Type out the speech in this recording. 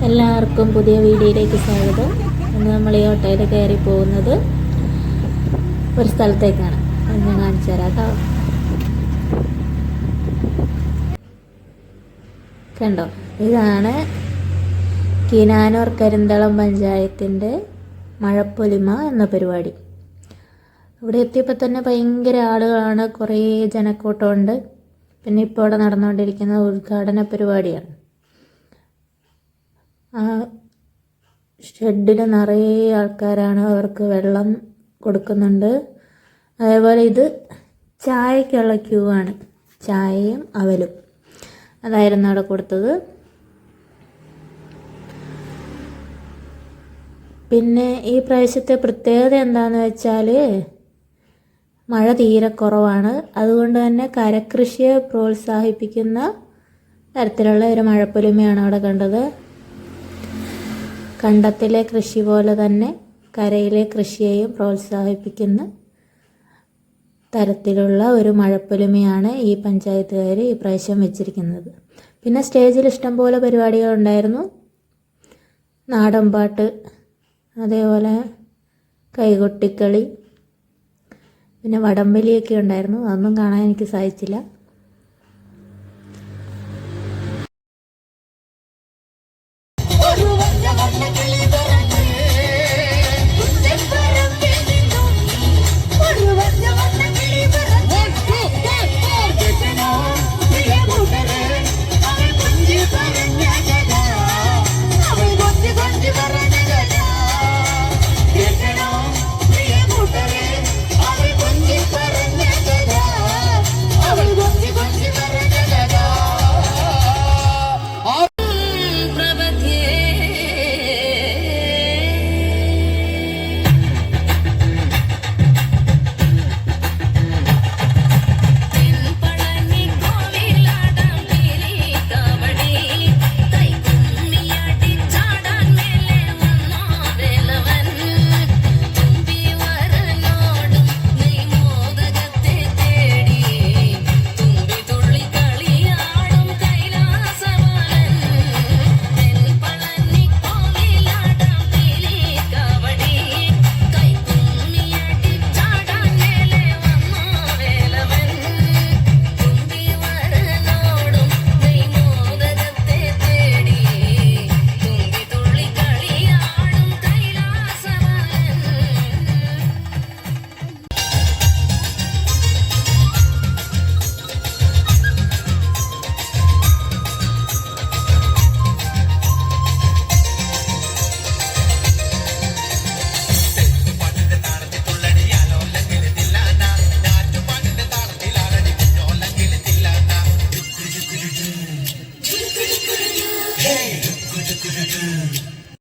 എല്ലാവർക്കും പുതിയ വീഡിയോയിലേക്ക് സ്വാഗതം. ഇന്ന് നമ്മൾ ഈ ഓട്ടോയിൽ കയറി പോകുന്നത് ഒരു സ്ഥലത്തേക്കാണ്. ഞാൻ കാണിച്ചു തരാം കേട്ടോ. കണ്ടോ, ഇതാണ് കിനാനൂർ കരിന്തളം പഞ്ചായത്തിൻ്റെ മഴപ്പൊലിമ എന്ന പരിപാടി. ഇവിടെ എത്തിയപ്പോൾ തന്നെ ഭയങ്കര ആളുകളാണ്, കുറേ ജനക്കൂട്ടമുണ്ട്. പിന്നെ ഇപ്പോൾ ഇവിടെ നടന്നുകൊണ്ടിരിക്കുന്ന ഉദ്ഘാടന പരിപാടിയാണ്. ആ ഷെഡിൽ നിറയെ ആൾക്കാരാണ്, അവർക്ക് വെള്ളം കൊടുക്കുന്നുണ്ട്. അതേപോലെ ഇത് ചായക്കുള്ള ക്യൂ ആണ്, ചായയും അവലും അതായിരുന്നു അവിടെ കൊടുത്തത്. പിന്നെ ഈ പ്രാവശ്യത്തെ പ്രത്യേകത എന്താണെന്ന് വെച്ചാൽ മഴ തീരെ കുറവാണ്. അതുകൊണ്ട് തന്നെ കരകൃഷിയെ പ്രോത്സാഹിപ്പിക്കുന്ന തരത്തിലുള്ള ഒരു മഴപ്പൊലിമയാണ് അവിടെ കണ്ടത്. കണ്ടത്തിലെ കൃഷി പോലെ തന്നെ കരയിലെ കൃഷിയെയും പ്രോത്സാഹിപ്പിക്കുന്ന തരത്തിലുള്ള ഒരു മഴപ്പൊലിമയാണ് ഈ പഞ്ചായത്തുകാർ ഈ പ്രാവശ്യം വെച്ചിരിക്കുന്നത്. പിന്നെ സ്റ്റേജിൽ ഇഷ്ടംപോലെ പരിപാടികളുണ്ടായിരുന്നു. നാടൻപാട്ട്, അതേപോലെ കൈകൊട്ടിക്കളി, പിന്നെ വടംവലിയൊക്കെ ഉണ്ടായിരുന്നു. അതൊന്നും കാണാൻ എനിക്ക് സാധിച്ചില്ല.